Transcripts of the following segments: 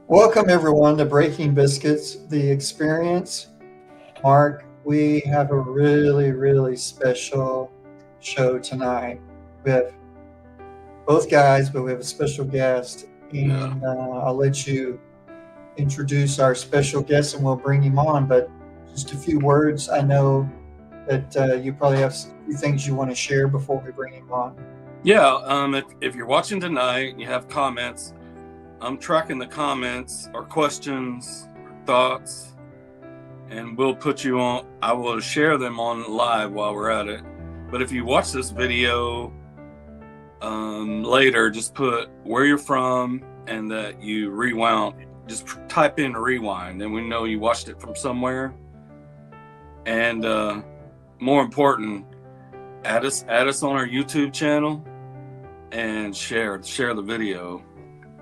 Welcome everyone to Breaking Biscuits, the experience. Mark, we have a really special show tonight. We have both guys, but we have a special guest, and I'll let you introduce our special guest and we'll bring him on. But just a few words. I know that you probably have a few things you want to share before we bring him on. Yeah, if you're watching tonight and you have comments, I'm tracking the comments or questions, or thoughts, and we'll put you on. I will share them on live while we're at it. But if you watch this video later, just put where you're from and that you rewound. Just type in rewind, and we know you watched it from somewhere. And more important, add us on our YouTube channel and share the video.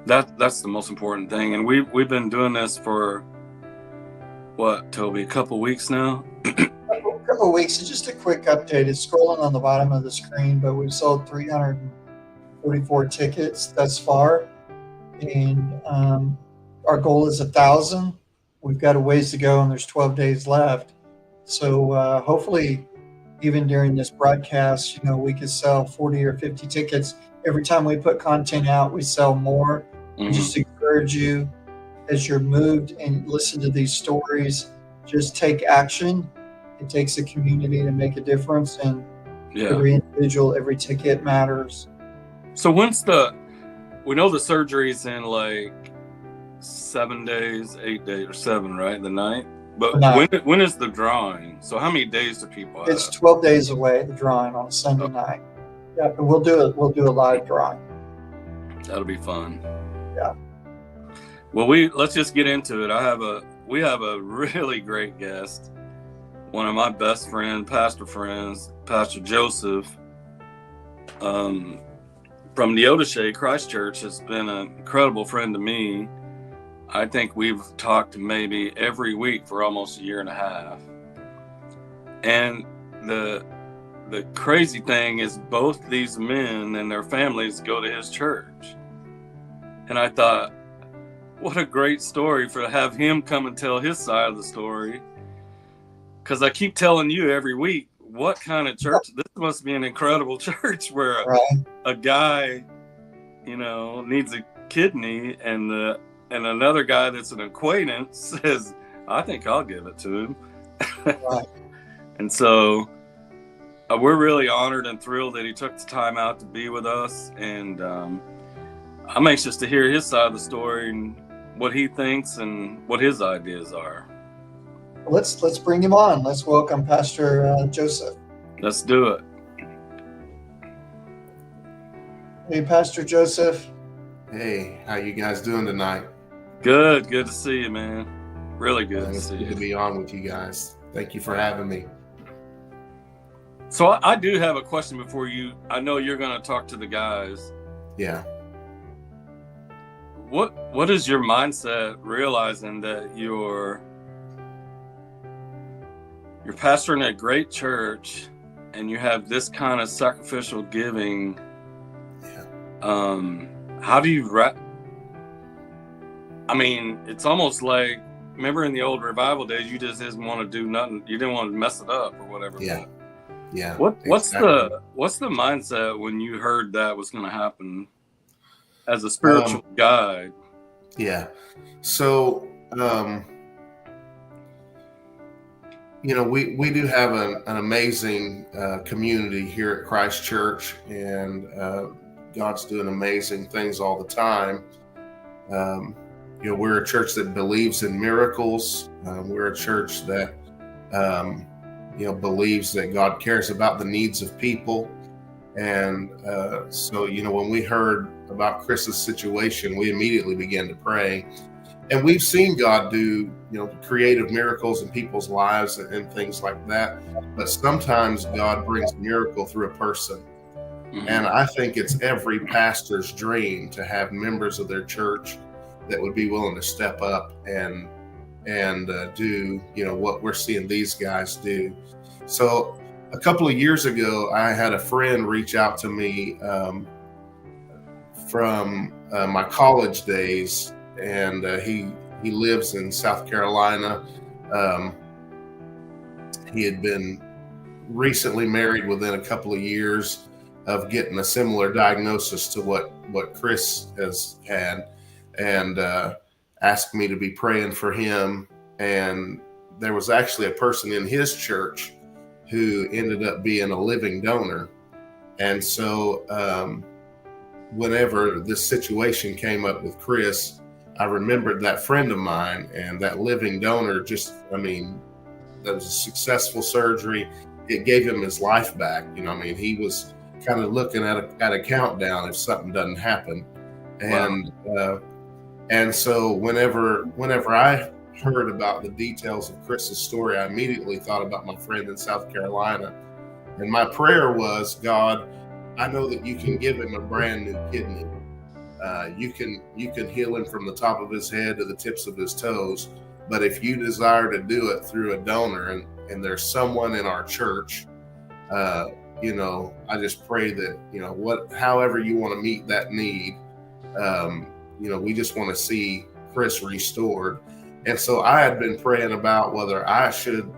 That's the most important thing. And we've been doing this for what, Toby, a couple weeks now? A couple of weeks. Just a quick update. It's scrolling on the bottom of the screen, but we've sold 344 tickets thus far, and our goal is 1,000. We've got a ways to go, and there's 12 days left. So hopefully, even during this broadcast, we could sell 40 or 50 tickets. Every time we put content out, we sell more. Mm-hmm. Just encourage you, as you're moved and listen to these stories, just take action. It takes a community to make a difference, and every individual, every ticket matters. So we know the surgery's in like 7 days, 8 days, or 7, right? The night. But when is the drawing? So how many days do people have? It's 12 days away, the drawing on a Sunday night. Yeah, but we'll do a live drawing. That'll be fun. Yeah. Well, let's just get into it. We have a really great guest. One of my best pastor friends, Pastor Joseph, from Neodesha Christchurch, has been an incredible friend to me. I think we've talked maybe every week for almost a year and a half. And the crazy thing is both these men and their families go to his church. And I thought, what a great story to have him come and tell his side of the story. Because I keep telling you every week, what kind of church? This must be an incredible church where a guy, needs a kidney and another guy that's an acquaintance says, I think I'll give it to him. Right. And so we're really honored and thrilled that he took the time out to be with us. And I'm anxious to hear his side of the story and what he thinks and what his ideas are. Let's bring him on. Let's welcome Pastor Joseph. Let's do it. Hey, Pastor Joseph. Hey, how you guys doing tonight? Good to see you, man. Really good to see you. Good to be on with you guys. Thank you for having me. So I do have a question before you. I know you're going to talk to the guys. Yeah. What is your mindset realizing that you're pastoring a great church and you have this kind of sacrificial giving? Yeah. How do you it's almost like, remember in the old revival days, you just didn't want to do nothing. You didn't want to mess it up or whatever. Yeah. Yeah. What's the mindset when you heard that was going to happen as a spiritual guide? Yeah. So, we do have an amazing community here at Christ Church, and God's doing amazing things all the time. We're a church that believes in miracles. We're a church that, believes that God cares about the needs of people. And so when we heard about Chris's situation, we immediately began to pray. and we've seen God do, creative miracles in people's lives and things like that. But sometimes God brings a miracle through a person. And I think it's every pastor's dream to have members of their church that would be willing to step up and do, what we're seeing these guys do. So a couple of years ago, I had a friend reach out to me from my college days, and he lives in South Carolina. He had been recently married within a couple of years of getting a similar diagnosis to what Kris has had, and asked me to be praying for him. And there was actually a person in his church who ended up being a living donor. And so whenever this situation came up with Kris, I remembered that friend of mine, and that living donor that was a successful surgery. It gave him his life back. He was kind of looking at a countdown if something doesn't happen. And so whenever I heard about the details of Kris's story, I immediately thought about my friend in South Carolina. And my prayer was, God, I know that you can give him a brand new kidney. You can heal him from the top of his head to the tips of his toes. But if you desire to do it through a donor, and there's someone in our church, I just pray that, however you want to meet that need, we just want to see Kris restored. And so I had been praying about whether I should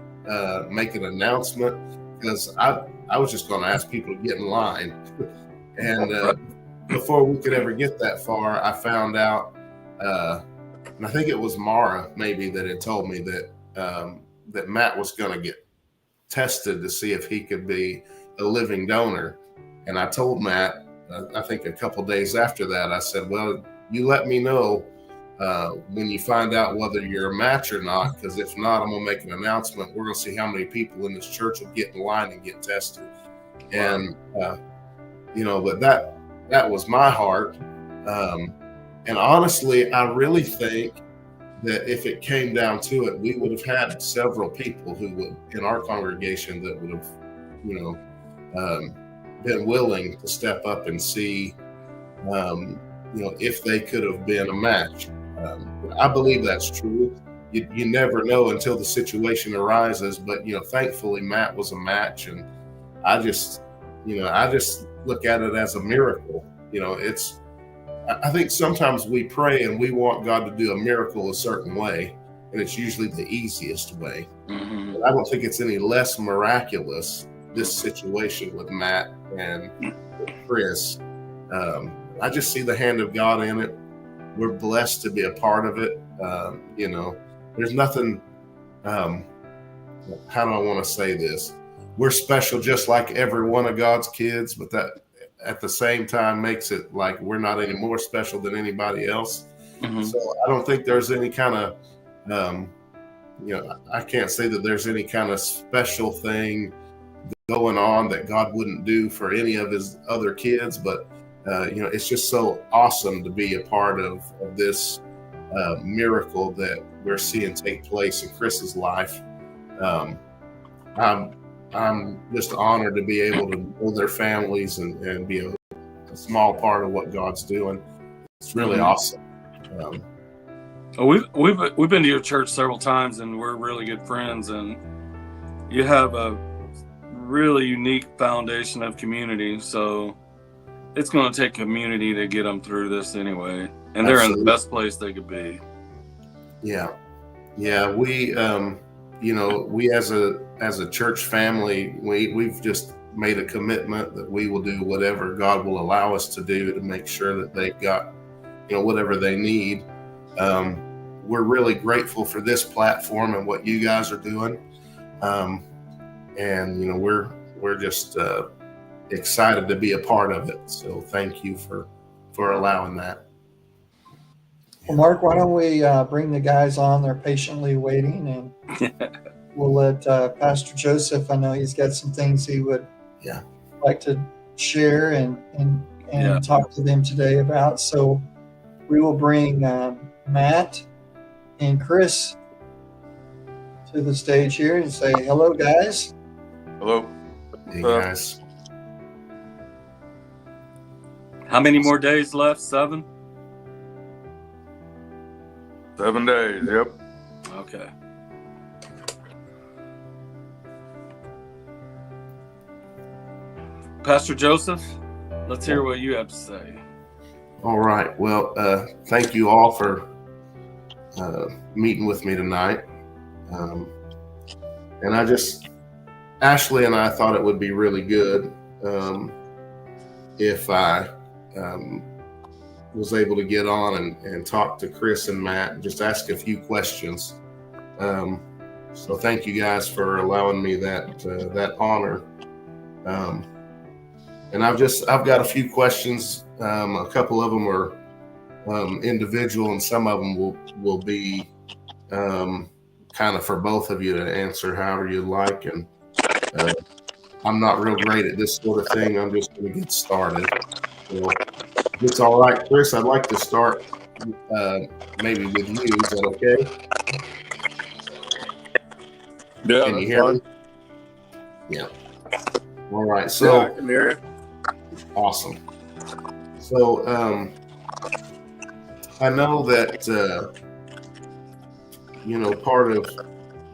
make an announcement, because I was just going to ask people to get in line. And before we could ever get that far, I found out, and I think it was Mara maybe that had told me that Matt was going to get tested to see if he could be a living donor. And I told Matt, I think a couple days after that, I said, well, you let me know when you find out whether you're a match or not, because if not, I'm going to make an announcement. We're going to see how many people in this church will get in line and get tested. And, but that was my heart. And honestly, I really think that if it came down to it, we would have had several people who would, in our congregation, that would have, been willing to step up and see, if they could have been a match. I believe that's true. You never know until the situation arises, but thankfully Matt was a match, and I just look at it as a miracle. I think sometimes we pray and we want God to do a miracle a certain way, and it's usually the easiest way. Mm-hmm. But I don't think it's any less miraculous, this situation with Matt and Kris. I just see the hand of God in it. We're blessed to be a part of it. There's nothing, how do I want to say this? We're special just like every one of God's kids, but that at the same time makes it like we're not any more special than anybody else. Mm-hmm. So I don't think there's any kind of, I can't say that there's any kind of special thing going on that God wouldn't do for any of his other kids. But, it's just so awesome to be a part of this miracle that we're seeing take place in Kris's life. I'm just honored to be able to know their families and be a small part of what God's doing. It's really awesome. We've been to your church several times, and we're really good friends. And you have a really unique foundation of community. So it's going to take community to get them through this anyway. And they're in the best place they could be. Yeah. We as a church family, we've just made a commitment that we will do whatever God will allow us to do to make sure that they've got, whatever they need. We're really grateful for this platform and what you guys are doing. And we're just excited to be a part of it. So thank you for allowing that. Well, Mark, why don't we bring the guys on? They're patiently waiting, and we'll let Pastor Joseph, I know he's got some things he would like to share and talk to them today about. So we will bring Matt and Kris to the stage here and say hello, guys. Hello. Hey guys. How many more days left? 7? 7 days. Yep. Okay. Pastor Joseph, let's hear what you have to say. All right. Well, thank you all for meeting with me tonight. And Ashley and I thought it would be really good if I was able to get on and talk to Kris and Matt and just ask a few questions. So thank you guys for allowing me that honor. And I've got a few questions. A couple of them are individual, and some of them will be kind of for both of you to answer however you like. And I'm not real great at this sort of thing. I'm just going to get started. So if it's all right, Kris, I'd like to start maybe with you. Is that okay? Yeah. Can you hear me? Yeah. All right. So I can hear it. Awesome. So I know that part of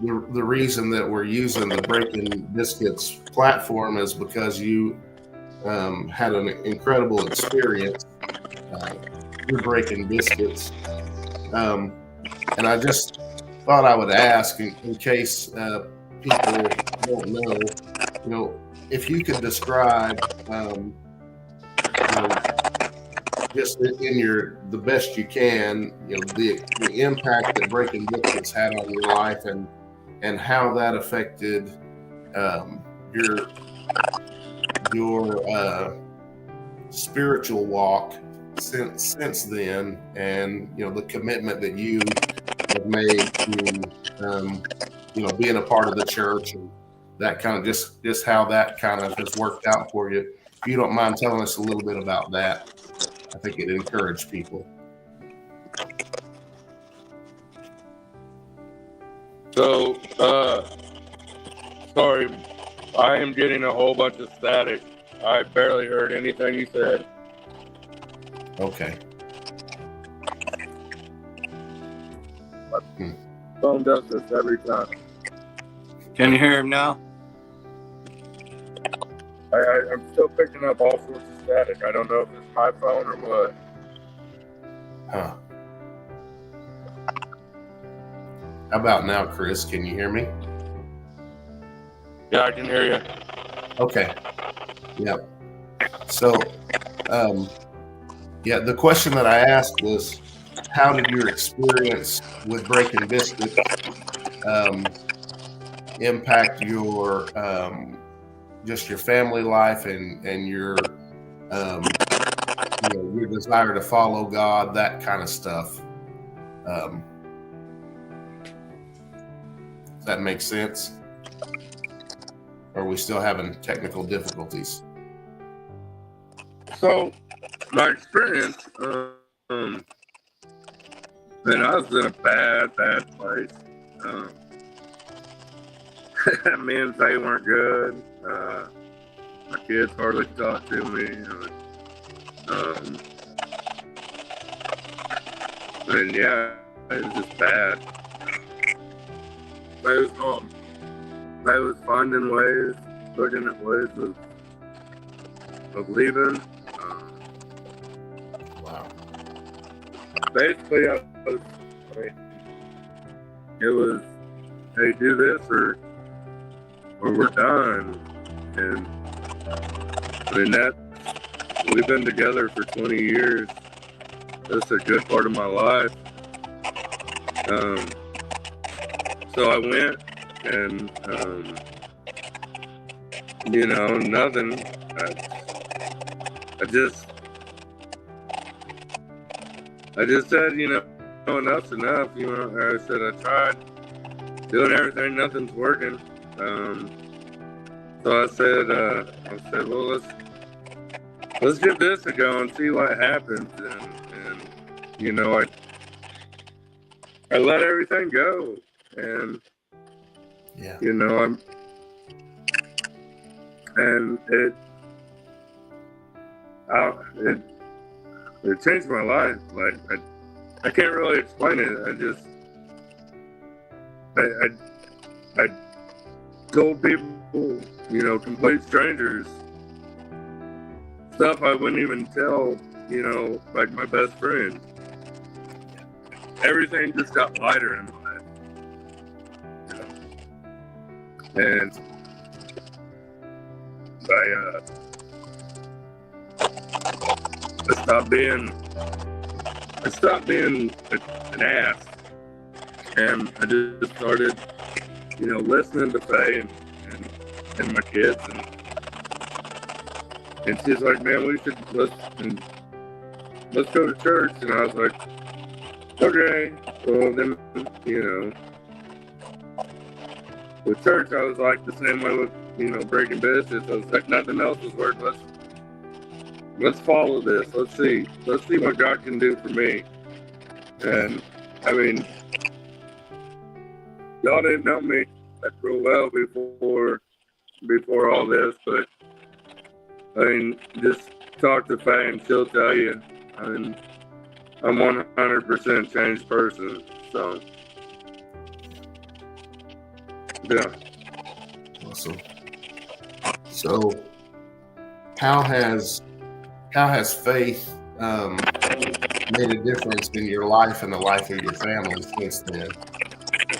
the reason that we're using the Breaking Biscuits platform is because you had an incredible experience through Breaking Biscuits, and I just thought I would ask in case people don't know, if you could describe just in the best you can, the impact that Breaking Biscuits had on your life and how that affected your spiritual walk since then, and the commitment that you have made to being a part of the church, and that kind of just how that kind of has worked out for you. If you don't mind telling us a little bit about that, I think it'd encourage people. So, sorry, I am getting a whole bunch of static. I barely heard anything you said. Okay. Phone does this every time. Can you hear him now? I'm still picking up all sorts of static. I don't know if it's my phone or what. Huh. How about now, Kris? Can you hear me? Yeah, I can hear you. Okay. Yep. So, the question that I asked was, how did your experience with Breaking Biscuits impact your just your family life and your your desire to follow God, that kind of stuff? Does that make sense? Or are we still having technical difficulties? So, my experience, and I was in a bad place. Me and Faye weren't good. My kids hardly talked to me. And yeah, it was just bad. They was finding ways, looking at ways of leaving. Wow. Basically, it was, hey, do this or we're done. And we've been together for 20 years. That's a good part of my life. So I went and, nothing. I just said, enough's enough. I said, I tried doing everything, nothing's working. So I said, well, let's give this a go and see what happens. And I let everything go, and Yeah. you know, and it it changed my life. Like I can't really explain it. I told people, you know, complete strangers, stuff I wouldn't even tell, you know, like my best friend. Everything just got lighter in my life. You know? And I stopped being an ass, and I just started, you know, listening to Faye and my kids, and she's like, man, let's go to church, and I was like, okay. Well, then, you know, with church, I was like the same way with, you know, breaking biscuits. I was like, nothing else is working. Let's follow this. Let's see what God can do for me. And I mean, y'all didn't know me that real well before all this, but I mean, just talk to Faye and she'll tell you. I mean, I'm 100% changed person. So, yeah. Awesome. So, how has faith made a difference in your life and the life of your family since then?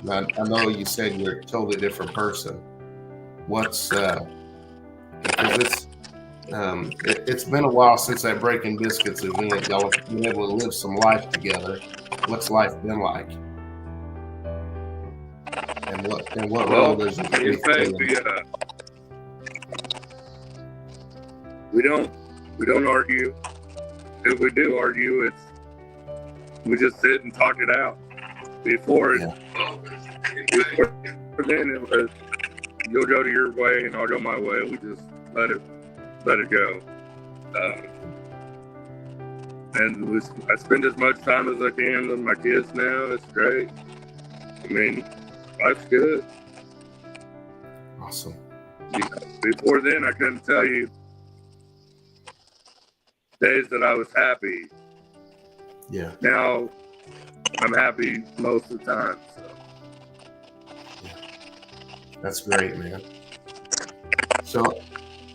I know you said you're a totally different person. What's because it's been a while since that Breaking Biscuits event. Y'all have been able to live some life together. What's life been like? And what role does your faith play in? We don't argue. If we do argue, we just sit and talk it out. Before then, it was you'll go to your way and I'll go my way. We just let it go. And I spend as much time as I can with my kids now. It's great. I mean, life's good. Awesome. You know, before then, I couldn't tell you days that I was happy. Yeah. Now I'm happy most of the time. So. Yeah. That's great, man. So,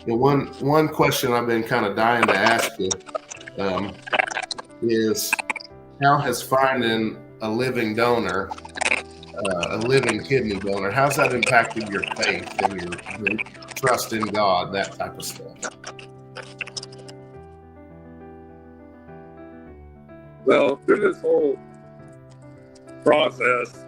one question I've been kind of dying to ask you is, how has finding a living donor, a living kidney donor, how's that impacted your faith and your trust in God, that type of stuff? Well, through this whole process,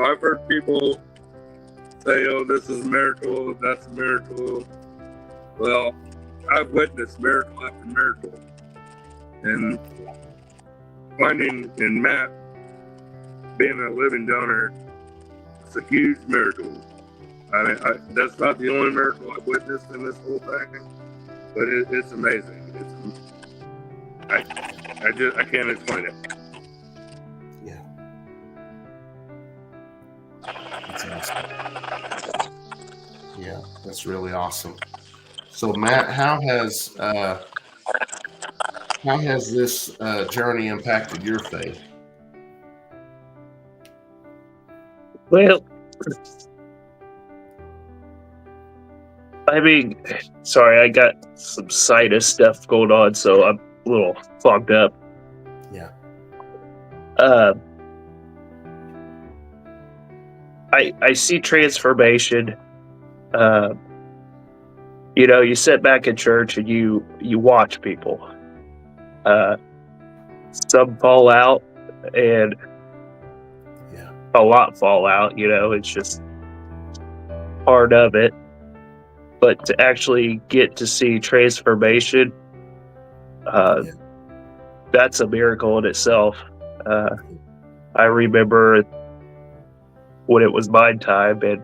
I've heard people say, "Oh, this is a miracle, that's a miracle." Well, I've witnessed miracle after miracle, and finding in Matt being a living donor, it's a huge miracle. I mean, that's not the only miracle I've witnessed in this whole thing, but it's amazing. I can't explain it. Yeah. That's awesome. Yeah, that's really awesome. So, Matt, how has this journey impacted your faith? Well, I mean, sorry, I got some sinus stuff going on, so I'm a little fogged up. Yeah. I see transformation. You know, you sit back in church and you watch people. Some fall out, and a lot fall out. You know, it's just part of it. But to actually get to see transformation, that's a miracle in itself. I remember when it was my time and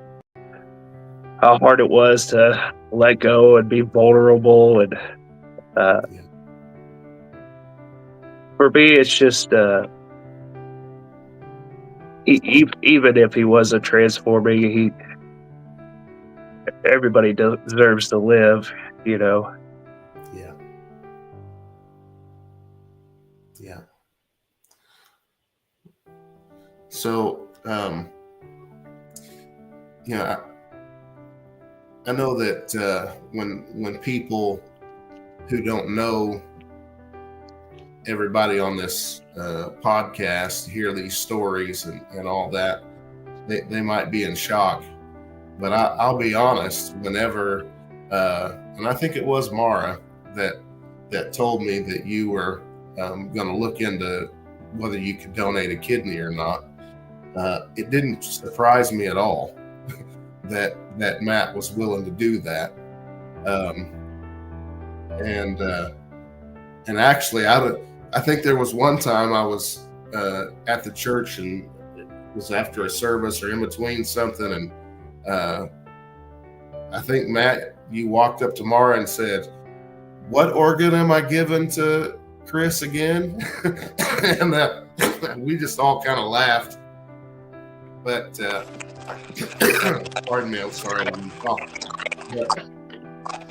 how hard it was to let go and be vulnerable and For me, it's just even if he wasn't transforming, everybody deserves to live, you know. Yeah. Yeah. So, I know that when people who don't know everybody on this podcast hear these stories and all that, they might be in shock. But I'll be honest, whenever, and I think it was Mara that told me that you were going to look into whether you could donate a kidney or not, it didn't surprise me at all that Matt was willing to do that. And actually, I think there was one time I was at the church, and it was after a service or in between something, and I think, Matt, you walked up to Mara and said, "What organ am I giving to Kris again?" And we just all kind of laughed. But pardon me, I'm sorry. But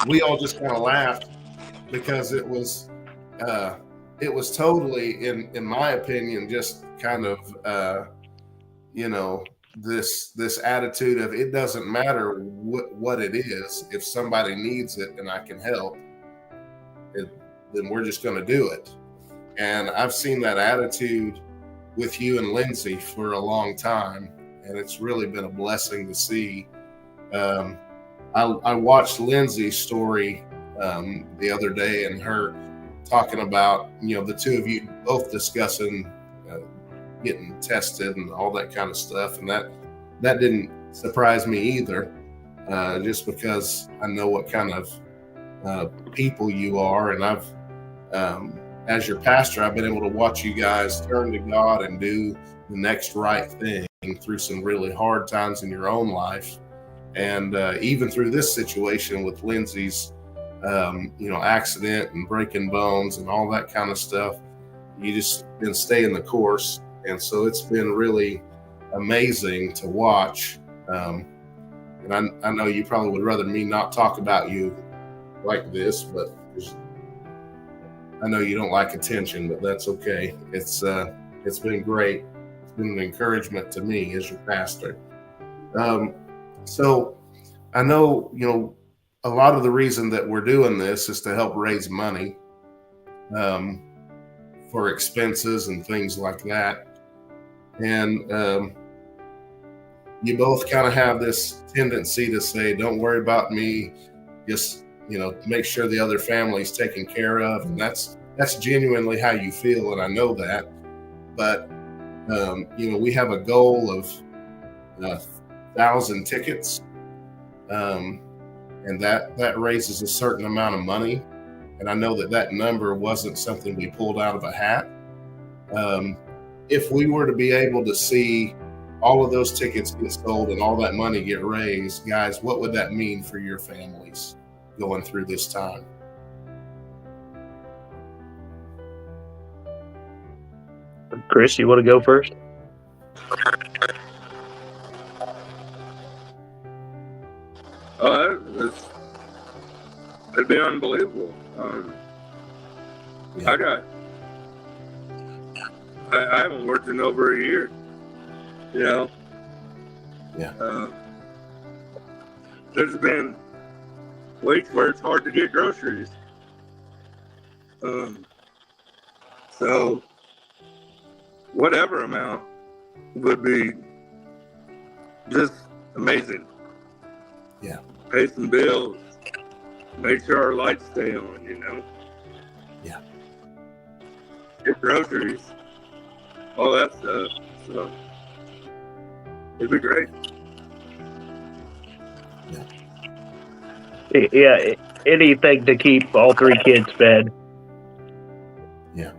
we all just kind of laughed because it was totally, in my opinion, just kind of this attitude of, it doesn't matter what it is. If somebody needs it and I can help, then we're just going to do it. And I've seen that attitude with you and Lindsay for a long time, and it's really been a blessing to see. I watched Lindsay's story the other day, and her talking about, the two of you both discussing getting tested and all that kind of stuff, and that didn't surprise me either, just because I know what kind of people you are, and I've as your pastor, I've been able to watch you guys turn to God and do the next right thing through some really hard times in your own life, and even through this situation with Lindsay's accident and breaking bones and all that kind of stuff. You just been staying the course. And so it's been really amazing to watch. And I know you probably would rather me not talk about you like this, but I know you don't like attention, but that's okay. It's been great. It's been an encouragement to me as your pastor. So I know, a lot of the reason that we're doing this is to help raise money for expenses and things like that. And you both kind of have this tendency to say, don't worry about me, just, make sure the other family's taken care of. And that's genuinely how you feel, and I know that. But, we have a goal of 1,000 tickets, and that raises a certain amount of money. And I know that number wasn't something we pulled out of a hat. If we were to be able to see all of those tickets get sold and all that money get raised, guys, what would that mean for your families going through this time? Kris, you want to go first? It'd be unbelievable. Yeah. I haven't worked in over a year. Yeah. There's been weeks where it's hard to get groceries. So whatever amount would be just amazing. Yeah. Pay some bills. Make sure our lights stay on, Yeah. Get groceries. All that stuff. So it'd be great. Yeah, anything to keep all three kids fed. Yeah.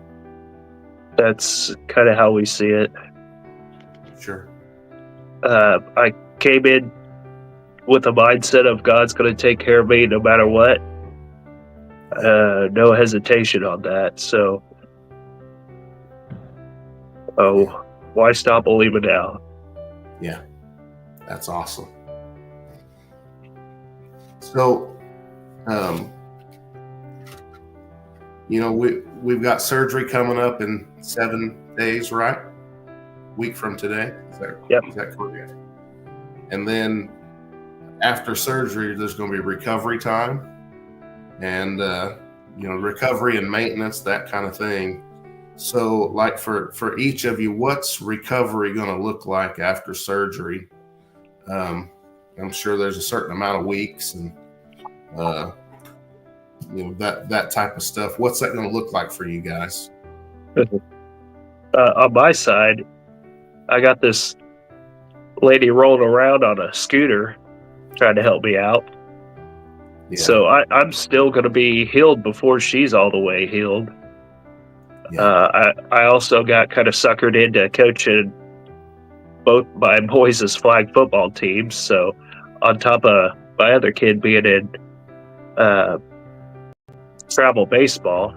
That's kind of how we see it. Sure. I came in with a mindset of God's going to take care of me no matter what. No hesitation on that. So, why stop believing now? Yeah, that's awesome. So, we've got surgery coming up in 7 days, right? Week from today. Is that correct? And then after surgery, there's going to be recovery time, and recovery and maintenance, that kind of thing. So, like for each of you, what's recovery going to look like after surgery? I'm sure there's a certain amount of weeks and that type of stuff. What's that going to look like for you guys? On my side, I got this lady rolling around on a scooter trying to help me out. Yeah. So I'm still going to be healed before she's all the way healed. Yeah. I also got kind of suckered into coaching both my boys' flag football teams. So on top of my other kid being in travel baseball,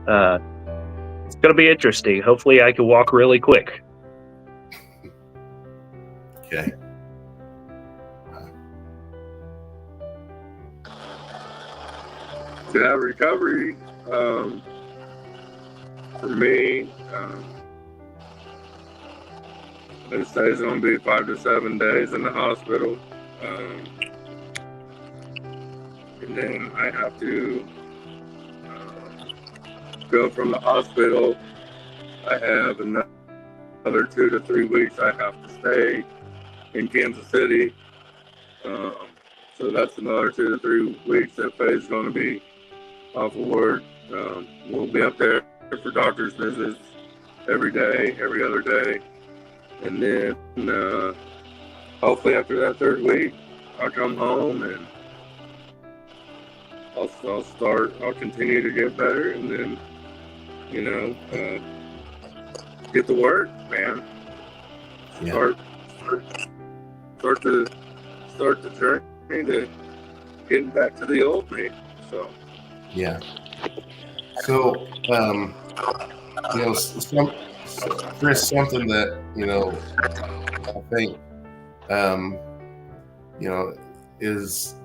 it's going to be interesting. Hopefully I can walk really quick. Okay. To have recovery, for me, they say it's going to be 5 to 7 days in the hospital. And then I have to go from the hospital. I have another 2 to 3 weeks I have to stay in Kansas City. So that's another 2 to 3 weeks that Faye's going to be off of work. We'll be up there for doctor's visits every day, every other day. And then hopefully after that 3rd week, I'll come home and I'll continue to get better, and then, get to work, man. Yeah. Start the journey to getting back to the old me. So. Yeah. So, Kris, something that, I think, is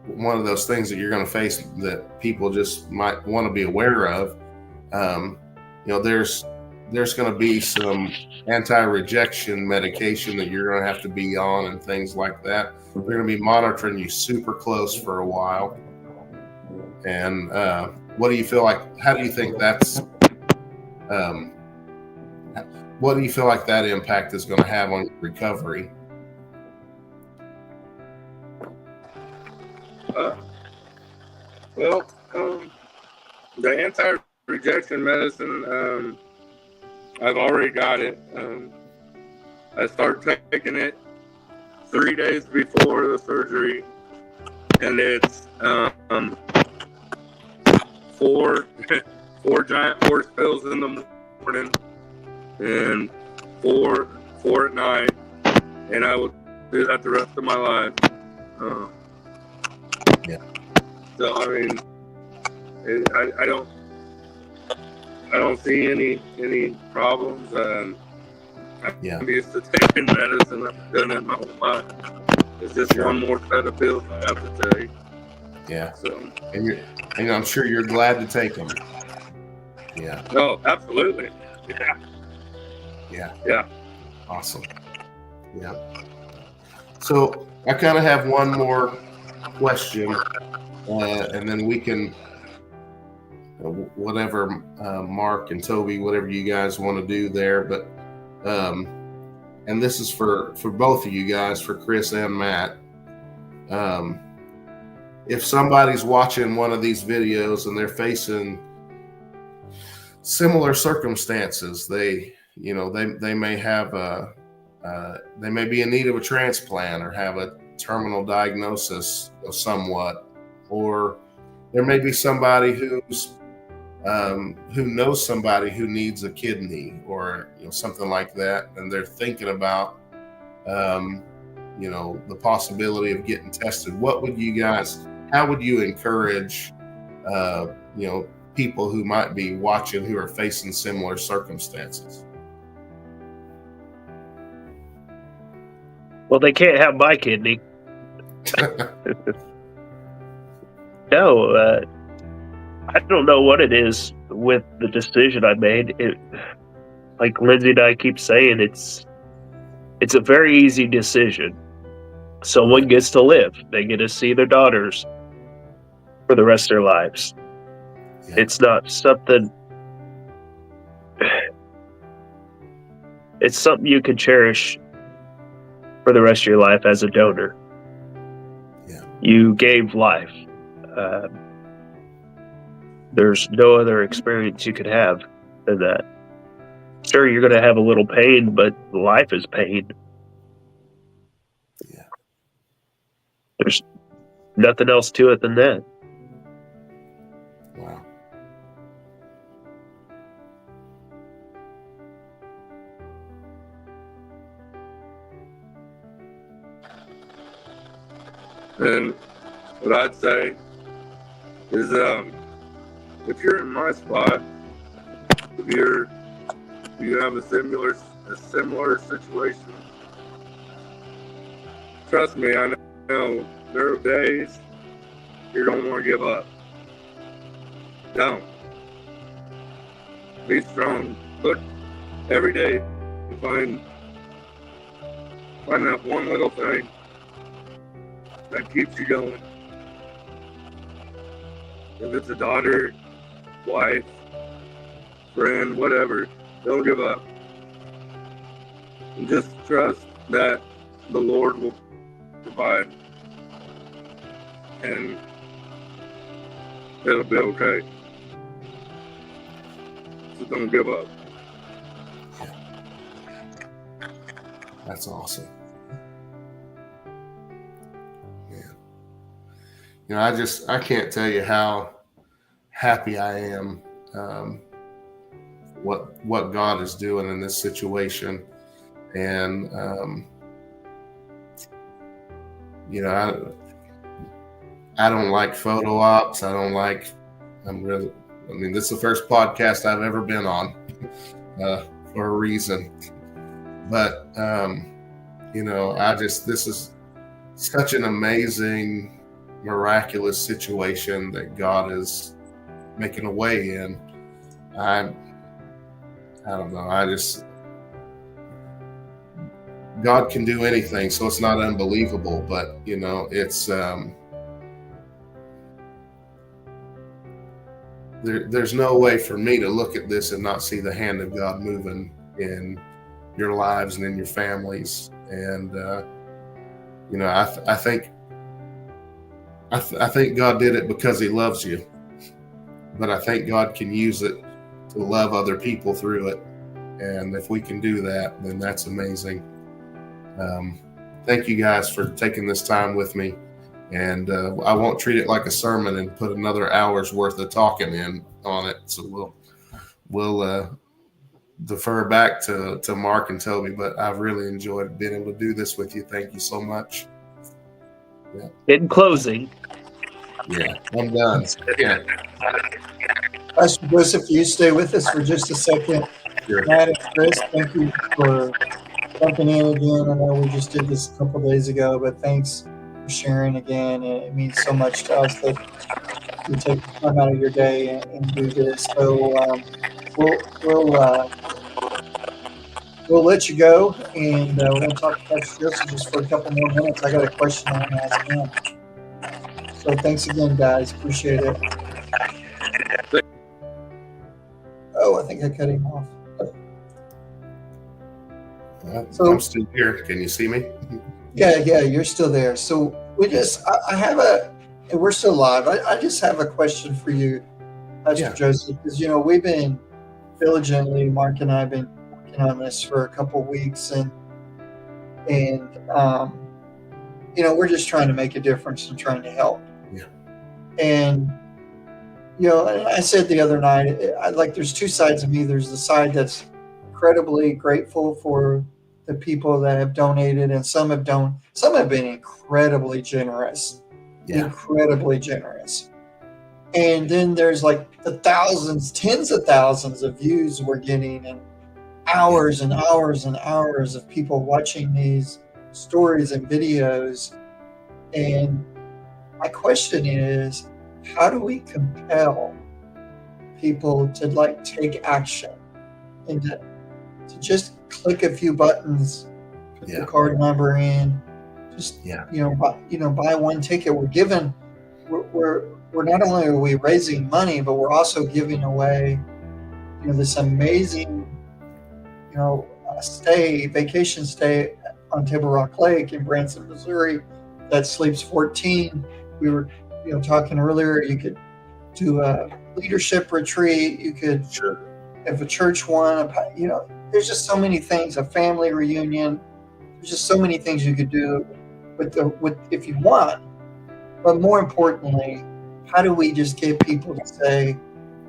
one of those things that you're going to face that people just might want to be aware of. There's going to be some anti-rejection medication that you're going to have to be on and things like that. They're going to be monitoring you super close for a while. And what do you feel like? How do you think that's? What do you feel like that impact is going to have on your recovery? The anti-rejection medicine, I've already got it. I start taking it 3 days before the surgery, and it's four giant horse pills in the morning and four at night, and I will do that the rest of my life. Yeah. So I mean, I don't see any problems. I'm used to taking medicine. I've done it my whole life. It's just one more set of pills I have to take. Yeah. So. And I'm sure you're glad to take them. Yeah. Oh, absolutely. Yeah. Yeah. Yeah. Awesome. Yeah. So I kind of have one more question, and then we can, whatever, Mark and Toby, whatever you guys want to do there. But, and this is for both of you guys, for Kris and Matt. If somebody's watching one of these videos and they're facing similar circumstances, they may have they may be in need of a transplant or have a terminal diagnosis of somewhat, or there may be somebody who knows somebody who needs a kidney or something like that, and they're thinking about the possibility of getting tested. How would you encourage people who might be watching who are facing similar circumstances? Well, they can't have my kidney. No, I don't know what it is with the decision I made. Like Lindsay and I keep saying, it's a very easy decision. Someone gets to live. They get to see their daughters for the rest of their lives. Yeah. It's not something. It's something you can cherish for the rest of your life as a donor. Yeah. You gave life. There's no other experience you could have than that. Sure, you're going to have a little pain, but life is pain. Yeah. There's nothing else to it than that. Wow. And what I'd say is, if you're in my spot, if you have a similar situation, trust me, I know there are days you don't want to give up. Don't. Be strong. Look every day to find that one little thing that keeps you going. If it's a daughter, wife, friend, whatever, don't give up. And just trust that the Lord will provide. And it'll be okay. So don't give up. That's awesome. I can't tell you how happy I am what God is doing in this situation. And I don't like photo ops. This is the first podcast I've ever been on for a reason. But this is such an amazing, miraculous situation that God is making a way in. I don't know. God can do anything, so it's not unbelievable, but it's there's no way for me to look at this and not see the hand of God moving in your lives and in your families. And I think God did it because he loves you, but I think God can use it to love other people through it. And if we can do that, then that's amazing. Thank you guys for taking this time with me. And I won't treat it like a sermon and put another hour's worth of talking in on it. So we'll defer back to Mark and Toby, but I've really enjoyed being able to do this with you. Thank you so much. Yeah. In closing. Yeah, I'm done. Yeah. Pastor Joseph, you stay with us for just a second. Sure. Matt and Kris, thank you for jumping in again. I know we just did this a couple days ago, but thanks for sharing again. It means so much to us that you take the time out of your day and do this. So we'll let you go, and we're going to talk to Pastor Joseph just for a couple more minutes. I got a question I want to ask him. So thanks again, guys. Appreciate it. Oh, I think I cut him off. So, I'm still here. Can you see me? Yeah, you're still there. So we're still live. I just have a question for you, Pastor Joseph, because we've been diligently, Mark and I have been working on this for a couple of weeks, and we're just trying to make a difference and trying to help. Yeah. And I said the other night, there's two sides of me. There's the side that's incredibly grateful for the people that have donated, and some have been incredibly generous. Yeah. Incredibly generous. And then there's like the thousands, tens of thousands of views we're getting, and hours and hours and hours of people watching these stories and videos. And my question is, how do we compel people to like take action and to just click a few buttons, put the card number in, just buy one ticket? We're not only are we raising money, but we're also giving away this amazing vacation stay on Table Rock Lake in Branson, Missouri, that sleeps 14. We were talking earlier, you could do a leadership retreat, you could have a church one, there's just so many things, a family reunion. There's just so many things you could do with if you want. But more importantly, how do we just get people to say,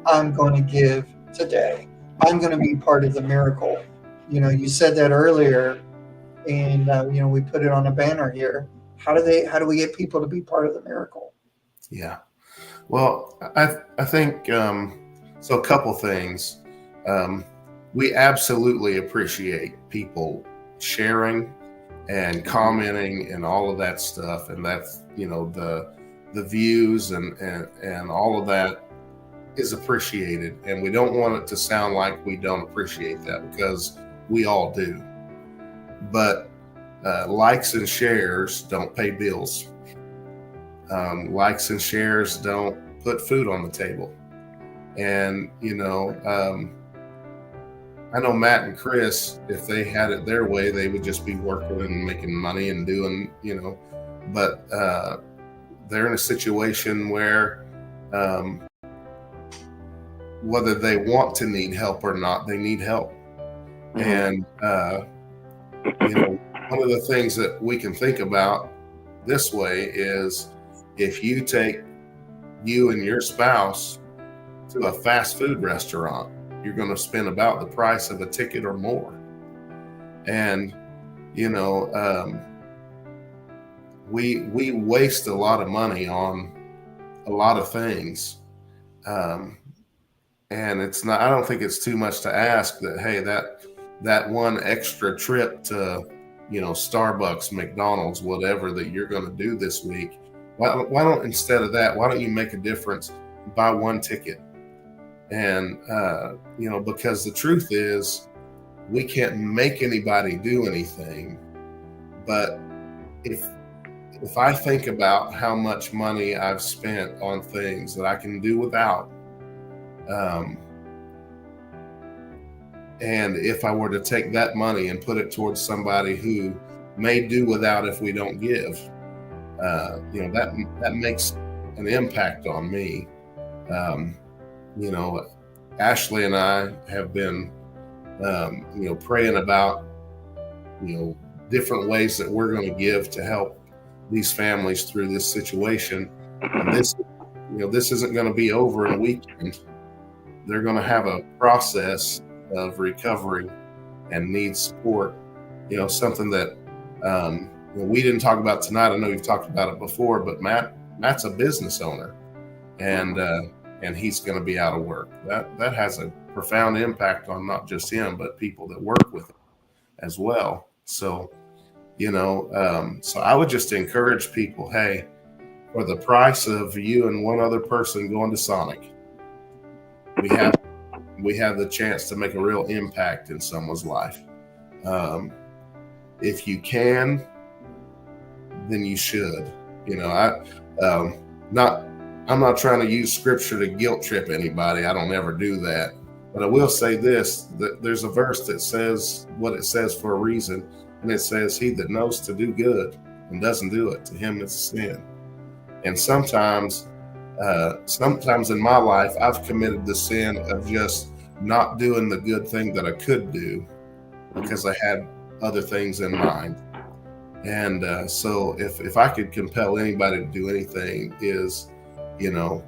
I'm going to give today. I'm going to be part of the miracle. You said that earlier, and we put it on a banner here. How do we get people to be part of the miracle? Yeah. Well, I think so. A couple things. We absolutely appreciate people sharing and commenting and all of that stuff, and that's the views and all of that is appreciated, and we don't want it to sound like we don't appreciate that, because we all do. But likes and shares don't pay bills. Likes and shares don't put food on the table. And I know Matt and Kris, if they had it their way, they would just be working and making money and doing, but they're in a situation where whether they want to need help or not, they need help. And one of the things that we can think about this way is, if you take you and your spouse to a fast food restaurant, you're going to spend about the price of a ticket or more. And we waste a lot of money on a lot of things. And I don't think it's too much to ask that, hey, that one extra trip to, Starbucks, McDonald's, whatever that you're going to do this week, why don't, instead of that, why don't you make a difference, buy one ticket? And, because the truth is, we can't make anybody do anything. But if I think about how much money I've spent on things that I can do without, and if I were to take that money and put it towards somebody who may do without if we don't give, that makes an impact on me. Ashley and I have been, praying about, different ways that we're going to give to help these families through this situation. And this isn't going to be over in a weekend. They're going to have a process of recovery and need support. Something that we didn't talk about tonight. I know you've talked about it before, but Matt's a business owner, and he's going to be out of work. That has a profound impact on not just him, but people that work with him as well. So, so I would just encourage people, hey, for the price of you and one other person going to Sonic, we have the chance to make a real impact in someone's life. If you can, then you should. I'm not trying to use scripture to guilt trip anybody. I don't ever do that. But I will say this, that there's a verse that says what it says for a reason. And it says, he that knows to do good and doesn't do it, to him it's sin. And sometimes in my life, I've committed the sin of just not doing the good thing that I could do because I had other things in mind. And so if I could compel anybody to do anything, is, to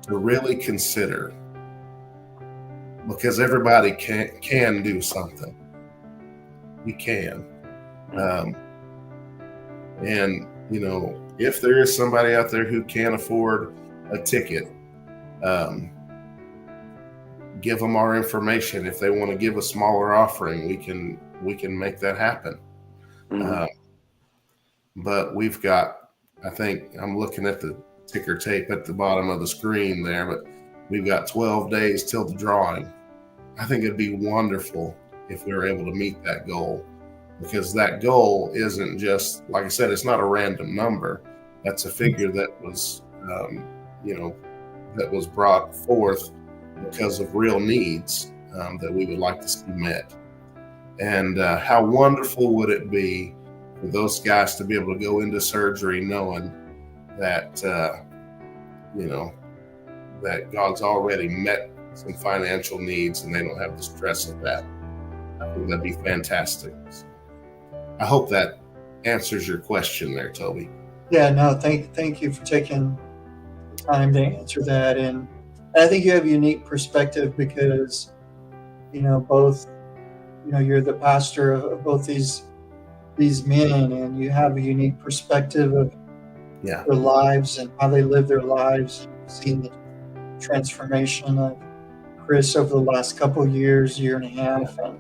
really consider, because everybody can do something. You can. And, if there is somebody out there who can't afford a ticket, give them our information. If they want to give a smaller offering, we can make that happen. Mhm. But we've got, I think I'm looking at the ticker tape at the bottom of the screen there, but we've got 12 days till the drawing. I think it'd be wonderful if we were able to meet that goal, because that goal isn't just, like I said, it's not a random number. That's a figure that was, that was brought forth because of real needs that we would like to see met. And how wonderful would it be for those guys to be able to go into surgery knowing that, that God's already met some financial needs and they don't have the stress of that. I think that'd be fantastic. I hope that answers your question there, Toby. Yeah, no, thank you for taking the time to answer that. And I think you have a unique perspective because, both, you're the pastor of both these men, and you have a unique perspective of their lives and how they live their lives. You've seen the transformation of Kris over the last couple of years, year and a half, and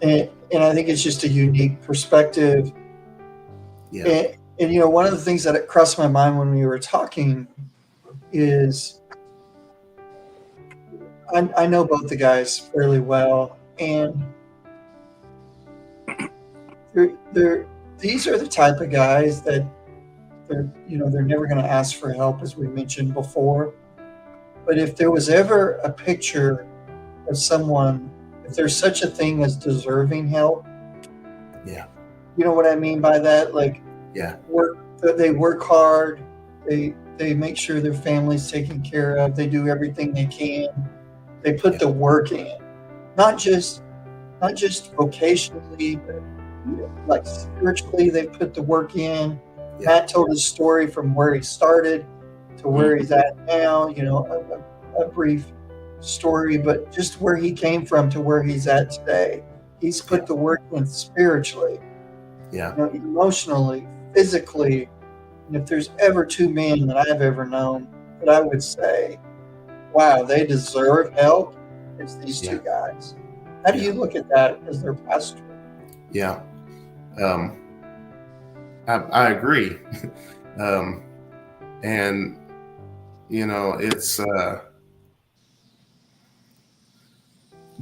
I think it's just a unique perspective. Yeah. And one of the things that crossed my mind when we were talking is I know both the guys fairly well, and these are the type of guys that they're never going to ask for help, as we mentioned before. But if there was ever a picture of someone, if there's such a thing as deserving help, you know what I mean by that? Like, they work hard, they make sure their family's taken care of, they do everything they can, they put the work in, not just vocationally, but like spiritually, they put the work in. Matt told his story from where he started to where he's at now, a brief story, but just where he came from to where he's at today. He's put the work in spiritually, emotionally, physically. And if there's ever two men that I've ever known that I would say, wow, they deserve help, it's these two guys. How do you look at that as their pastor? Yeah. I agree. And, it's,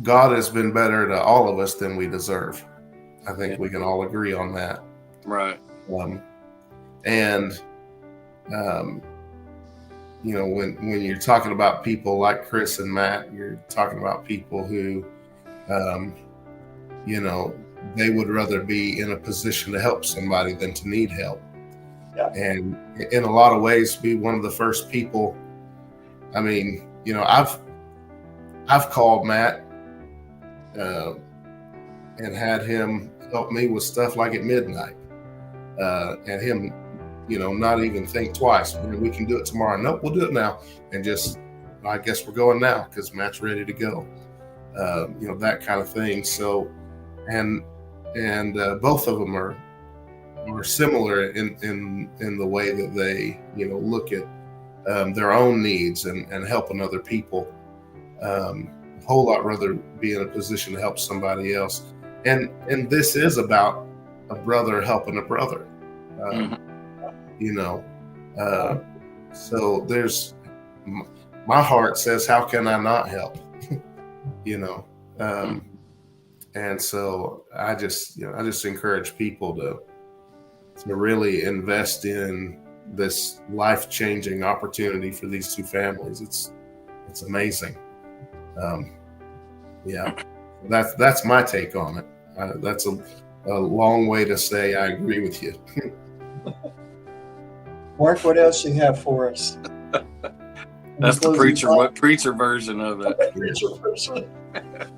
God has been better to all of us than we deserve. I think we can all agree on that. Right. When you're talking about people like Kris and Matt, you're talking about people who, they would rather be in a position to help somebody than to need help. Yeah. And in a lot of ways, be one of the first people. I mean, I've called Matt and had him help me with stuff like at midnight, and him, not even think twice. We can do it tomorrow. Nope, we'll do it now. And just, I guess we're going now because Matt's ready to go. That kind of thing. So, and both of them are similar in the way that they, look at their own needs and helping other people. A whole lot rather be in a position to help somebody else. And this is about a brother helping a brother. So there's, my heart says, how can I not help? And so I just encourage people to really invest in this life-changing opportunity for these two families. It's amazing. That's my take on it. That's a long way to say I agree with you. Mark, what else you have for us? That's the preacher version of it. Preacher version.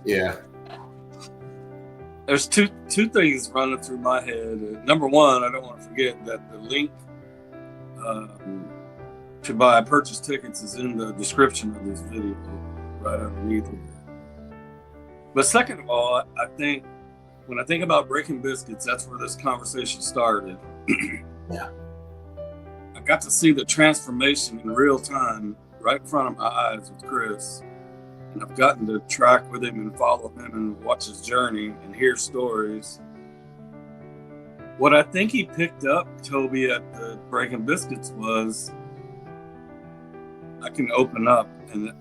Yeah. There's two things running through my head. Number one, I don't want to forget that the link to buy purchase tickets is in the description of this video, right underneath it. But second of all, I think when I think about breaking biscuits, that's where this conversation started. Yeah. I got to see the transformation in real time right in front of my eyes with Kris. And I've gotten to track with him and follow him and watch his journey and hear stories. What I think he picked up, Toby, at the Breaking Biscuits was, I can open up and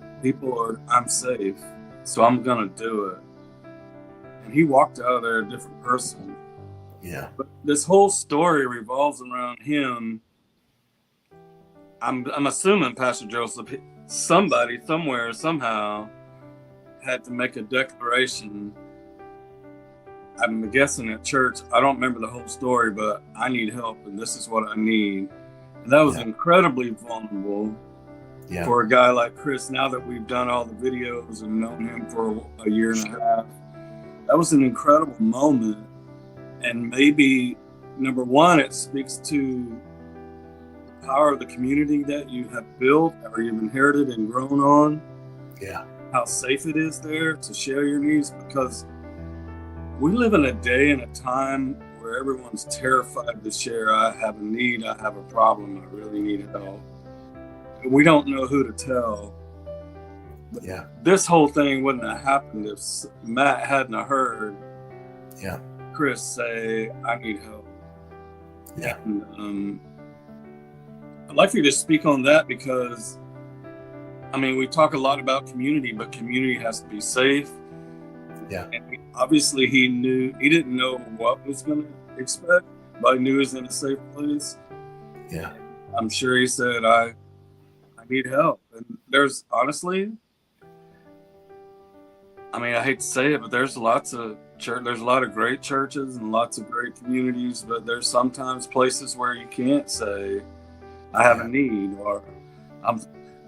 I'm safe, so I'm gonna do it. And he walked out of there a different person. Yeah. But this whole story revolves around him. I'm assuming, Pastor Joseph, somebody somewhere somehow had to make a declaration. I'm guessing at church. I don't remember the whole story, but I need help, and this is what I need. And that was incredibly vulnerable for a guy like Kris. Now that we've done all the videos and known him for a year and a half, that was an incredible moment. And maybe, number one, it speaks to the power of the community that you have built or you've inherited and grown on. Yeah. How safe it is there to share your needs, because we live in a day and a time where everyone's terrified to share. I have a need, I have a problem, I really need help. And we don't know who to tell. Yeah. This whole thing wouldn't have happened if Matt hadn't heard Kris say, I need help. Yeah. And, I'd like for you to speak on that, because I mean, we talk a lot about community, but community has to be safe. Yeah. And obviously he didn't know what was going to expect, but he knew he was in a safe place. Yeah. I'm sure he said, I need help. And there's honestly, I mean, I hate to say it, but there's lots of there's a lot of great churches and lots of great communities, but there's sometimes places where you can't say, I have a need, or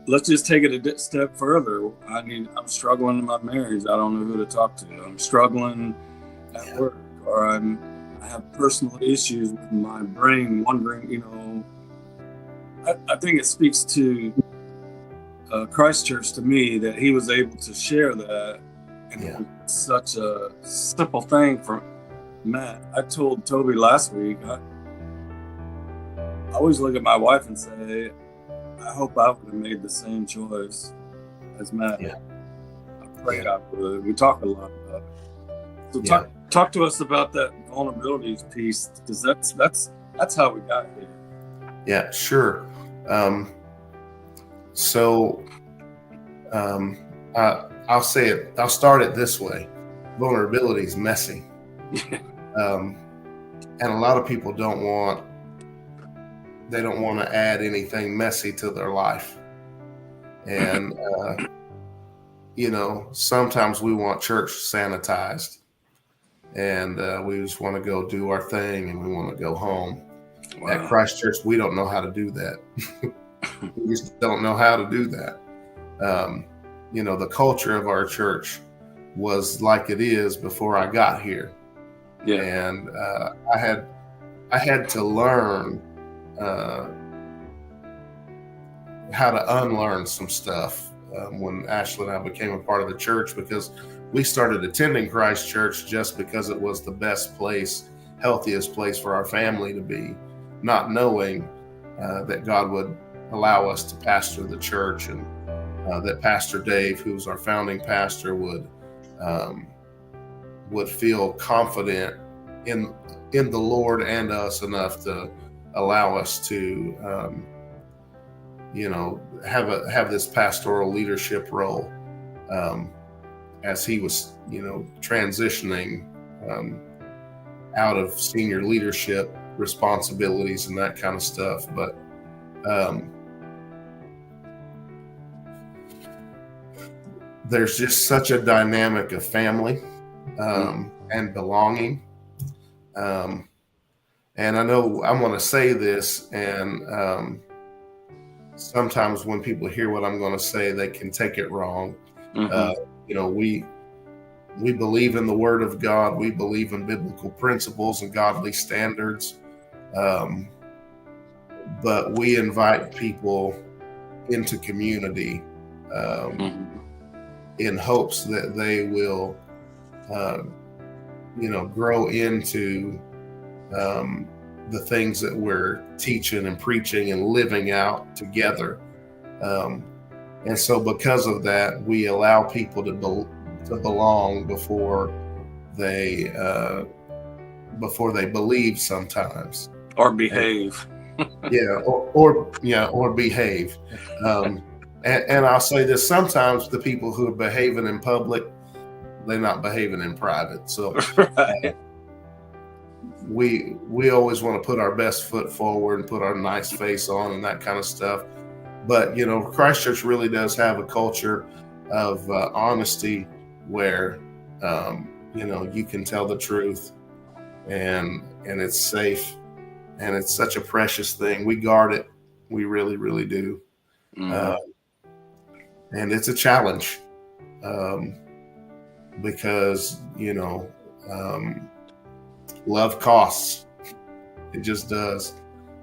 let's just take it a step further. I'm struggling in my marriage. I don't know who to talk to. I'm struggling at work, or I have personal issues with my brain, wondering, I think it speaks to Christ Church to me that he was able to share that. And it was such a simple thing for Matt. I told Toby last week, I always look at my wife and say, I hope I would have made the same choice as Matt. Yeah. I prayed I would. We talk a lot about it. So talk to us about that vulnerabilities piece, because that's how we got here. Yeah, sure. I'll say it. I'll start it this way. Vulnerability is messy. And a lot of people don't want to add anything messy to their life. And, sometimes we want church sanitized, and we just want to go do our thing and we want to go home. Wow. At Christ Church, we don't know how to do that. We just don't know how to do that. The culture of our church was like it is before I got here. Yeah. And I had to learn how to unlearn some stuff when Ashley and I became a part of the church, because we started attending Christ Church just because it was the best place, healthiest place for our family to be, not knowing that God would allow us to pastor the church, and that Pastor Dave, who's our founding pastor, would feel confident in the Lord and us enough to allow us to have this pastoral leadership role as he was transitioning out of senior leadership responsibilities and that kind of stuff. But there's just such a dynamic of family and belonging. And I know I'm going to say this, and sometimes when people hear what I'm going to say, they can take it wrong. We believe in the Word of God. We believe in biblical principles and godly standards. But we invite people into community in hopes that they will, grow into the things that we're teaching and preaching and living out together. And so because of that, we allow people to belong before they believe sometimes. Or behave. or behave. And I'll say this, sometimes the people who are behaving in public, they're not behaving in private. So Right. we always want to put our best foot forward and put our nice face on and that kind of stuff. But, Christ Church really does have a culture of honesty where, you can tell the truth and it's safe, and it's such a precious thing. We guard it. We really, really do. Mhm. And it's a challenge because, love costs. It just does.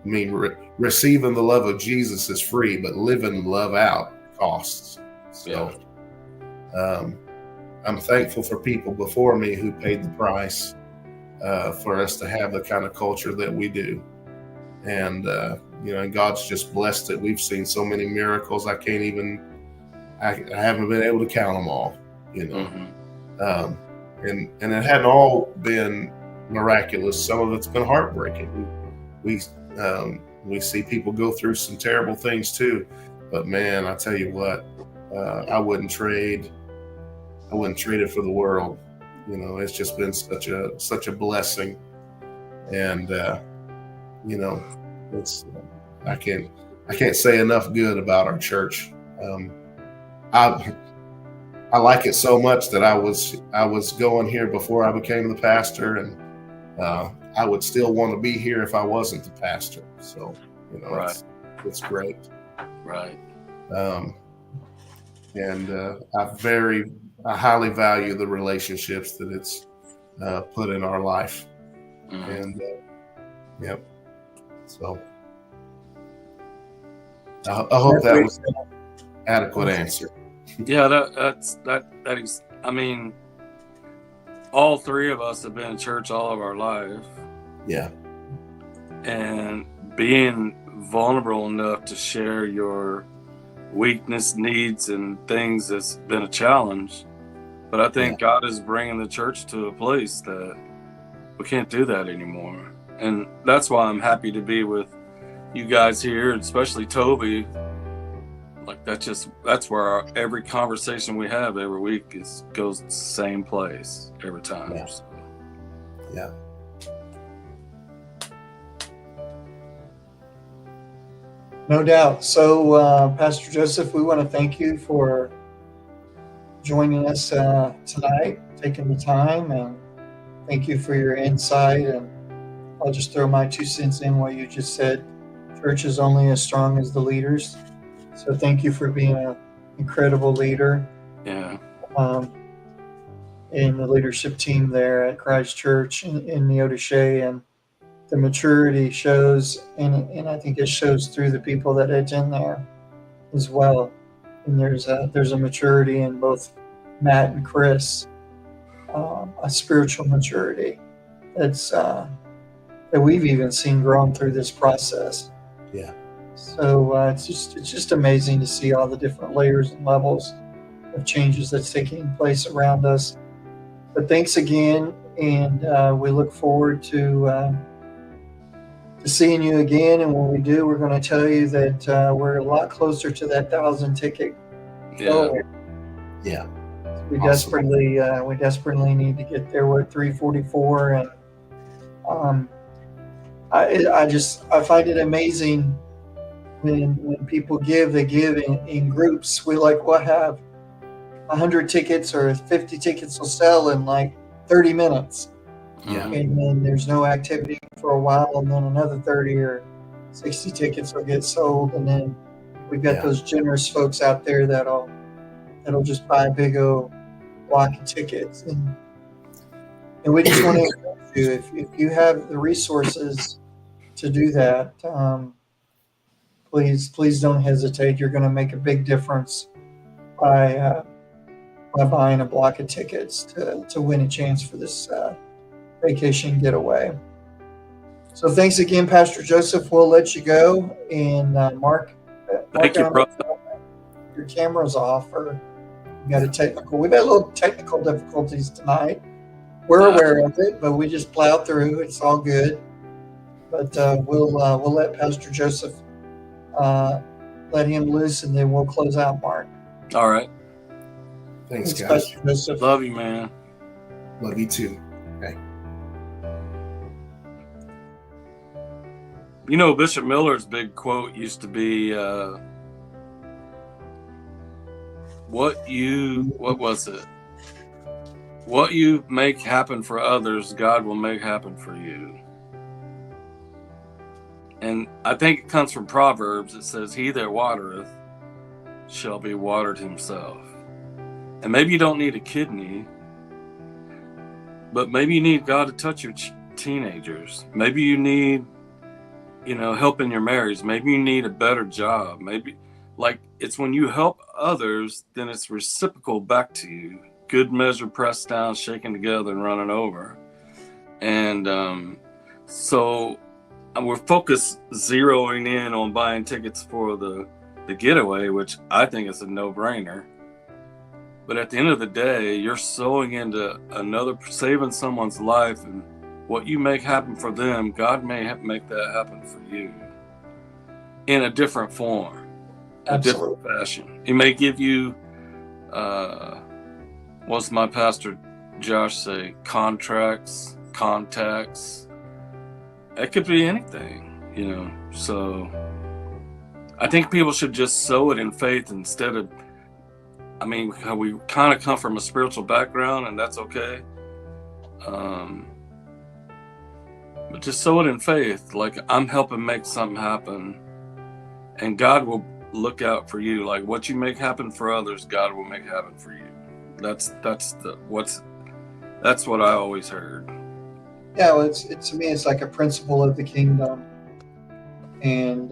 I mean, receiving the love of Jesus is free, but living love out costs. So I'm thankful for people before me who paid the price for us to have the kind of culture that we do. And, and God's just blessed it. We've seen so many miracles. I haven't been able to count them all, Mhm. And it hadn't all been miraculous. Some of it's been heartbreaking. We see people go through some terrible things too, but man, I tell you what, I wouldn't trade it for the world. It's just been such a blessing, and it's I can't say enough good about our church. I like it so much that I was going here before I became the pastor, and I would still want to be here if I wasn't the pastor. So, Right. it's great. Right. And I highly value the relationships that it's put in our life. Mhm. And yep. So I hope that was an adequate answer. Yeah, that is. I mean, all three of us have been in church all of our life, Yeah. and being vulnerable enough to share your weakness, needs, and things has been a challenge. But I think God is bringing the church to a place that we can't do that anymore, and that's why I'm happy to be with you guys here, and especially Toby. Like that's where every conversation we have every week goes the same place every time. Yeah. So. Yeah. No doubt. So, Pastor Joseph, we want to thank you for joining us tonight, taking the time, and thank you for your insight. And I'll just throw my 2 cents in what you just said. Church is only as strong as the leaders. So thank you for being an incredible leader. Yeah. In the leadership team there at Christ Church in Neodesha, and the maturity shows, and I think it shows through the people that it's in there as well. And there's a maturity in both Matt and Kris, a spiritual maturity that's that we've even seen grown through this process. Yeah. So it's just amazing to see all the different layers and levels of changes that's taking place around us. But thanks again, and we look forward to seeing you again. And when we do, we're going to tell you that we're a lot closer to that 1,000 ticket goal. Yeah. We Awesome. desperately need to get there. We're at 344, and I find it amazing when people give. They give in groups. We'll have 100 tickets or 50 tickets will sell in like 30 minutes. Yeah. And then there's no activity for a while, and then another 30 or 60 tickets will get sold, and then we've got those generous folks out there that'll just buy a big old block of tickets, and we just want to encourage you, if you have the resources to do that, please don't hesitate. You're going to make a big difference by buying a block of tickets to win a chance for this vacation getaway. So thanks again, Pastor Joseph. We'll let you go. And Mark, Thank you, brother. Your camera's off, or we got we've had a little technical difficulties tonight. We're aware of it, but we just plow through. It's all good. But we'll let Pastor Joseph let him loose, and then we'll close out, Mark. All right. Thanks, guys. Pastor Joseph. Love you, man. Love you too. Okay. You know, Bishop Miller's big quote used to be, what was it? What you make happen for others, God will make happen for you. And I think it comes from Proverbs. It says, he that watereth shall be watered himself. And maybe you don't need a kidney, but maybe you need God to touch your teenagers. Maybe you need, help in your marriage. Maybe you need a better job. Maybe, it's when you help others, then it's reciprocal back to you. Good measure, pressed down, shaken together, and running over. And so we're zeroing in on buying tickets for the getaway, which I think is a no-brainer. But at the end of the day, you're sowing into saving someone's life, and what you make happen for them, God may make that happen for you in a different form, a different fashion. He may give you, what's my pastor Josh say, contracts, contacts. It could be anything, So I think people should just sow it in faith instead of, we kind of come from a spiritual background, and that's okay. But just sow it in faith, like I'm helping make something happen, and God will look out for you. Like what you make happen for others, God will make happen for you. That's what I always heard. Yeah, well, to me, it's like a principle of the kingdom, and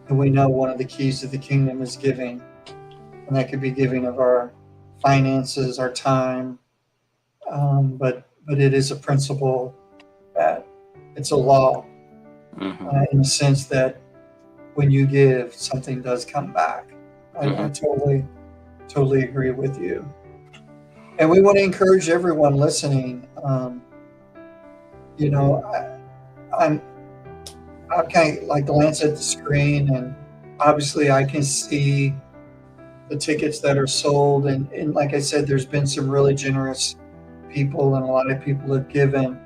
we know one of the keys to the kingdom is giving, and that could be giving of our finances, our time, but it is a principle that it's a law, in the sense that when you give, something does come back. I totally agree with you. And we want to encourage everyone listening. I'm kind of like glance at the screen, and obviously I can see the tickets that are sold. And like I said, there's been some really generous people, and a lot of people have given.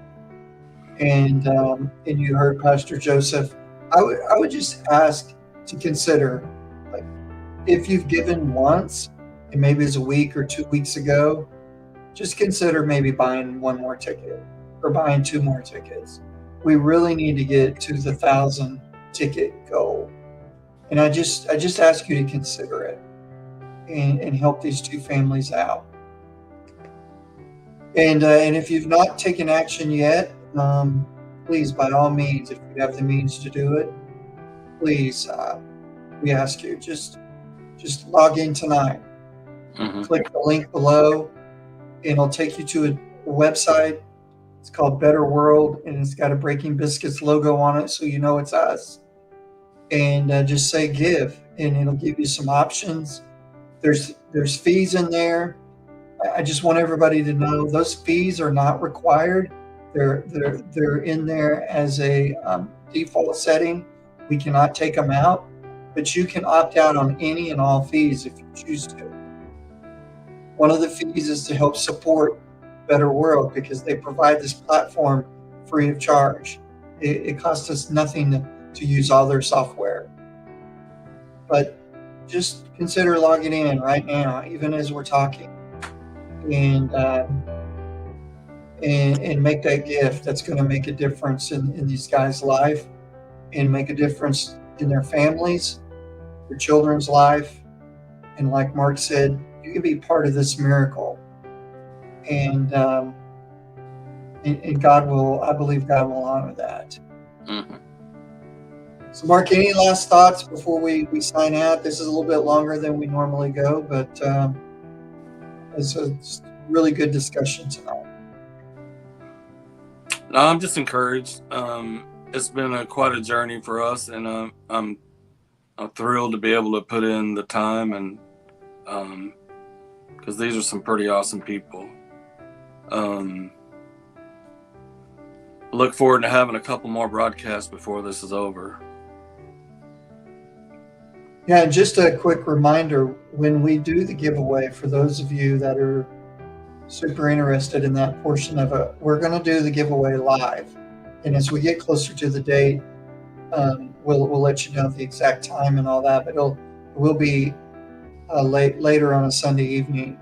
And you heard Pastor Joseph. I would just ask to consider, like, if you've given once, and maybe it's a week or 2 weeks ago, just consider maybe buying one more ticket or buying 2 more tickets. We really need to get to the 1,000 ticket goal. And I just ask you to consider it and help these 2 families out. And if you've not taken action yet, please, by all means, if you have the means to do it, please, we ask you, just log in tonight. Click the link below, and it'll take you to a website. It's called Better World, and it's got a Breaking Biscuits logo on it, so you know it's us. And just say give, and it'll give you some options. There's fees in there. I just want everybody to know those fees are not required. They're in there as a default setting. We cannot take them out, but you can opt out on any and all fees if you choose to. One of the fees is to help support Better World, because they provide this platform free of charge. It costs us nothing to use all their software. But just consider logging in right now, even as we're talking, and make that gift that's going to make a difference in these guys' life, and make a difference in their families, their children's life. And like Mark said, you can be part of this miracle. And God will, I believe God will honor that. So Mark, any last thoughts before we sign out? This is a little bit longer than we normally go, but it's a really good discussion tonight. No, I'm just encouraged. It's been quite a journey for us, and I'm thrilled to be able to put in the time, and because these are some pretty awesome people. Look forward to having a couple more broadcasts before this is over. Yeah, and just a quick reminder, when we do the giveaway, for those of you that are super interested in that portion of it, we're going to do the giveaway live. And as we get closer to the date, we'll let you know the exact time and all that, but it will be later on a Sunday evening.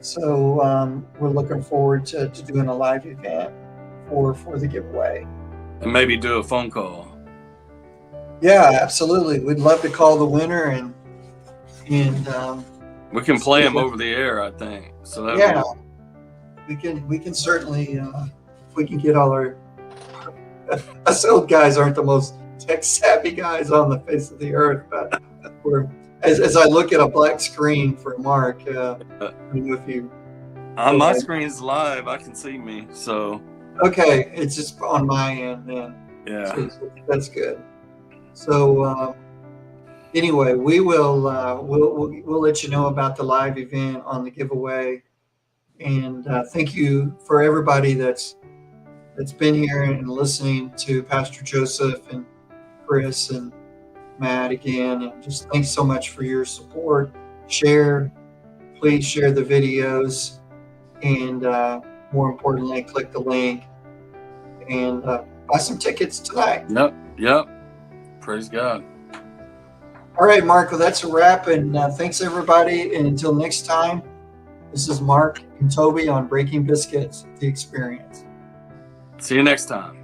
So we're looking forward to doing a live event for the giveaway. And maybe do a phone call. Yeah, absolutely. We'd love to call the winner and we can play them over the air, I think. So that yeah, we can certainly if we can get all our us old guys aren't the most tech savvy guys on the face of the earth, but as I look at a black screen for Mark, I don't know if you on my screen's live, I can see me. So okay, it's just on my end then. Yeah, so that's good. So anyway, we'll let you know about the live event on the giveaway, and thank you for everybody that's been here and listening to Pastor Joseph and Kris and Matt again, and just thanks so much for your support. Please share the videos, and more importantly, click the link and buy some tickets tonight. Yep. Praise God. All right, Mark, well, that's a wrap, and thanks everybody, and until next time, this is Mark and Toby on Breaking Biscuits, The Experience. See you next time.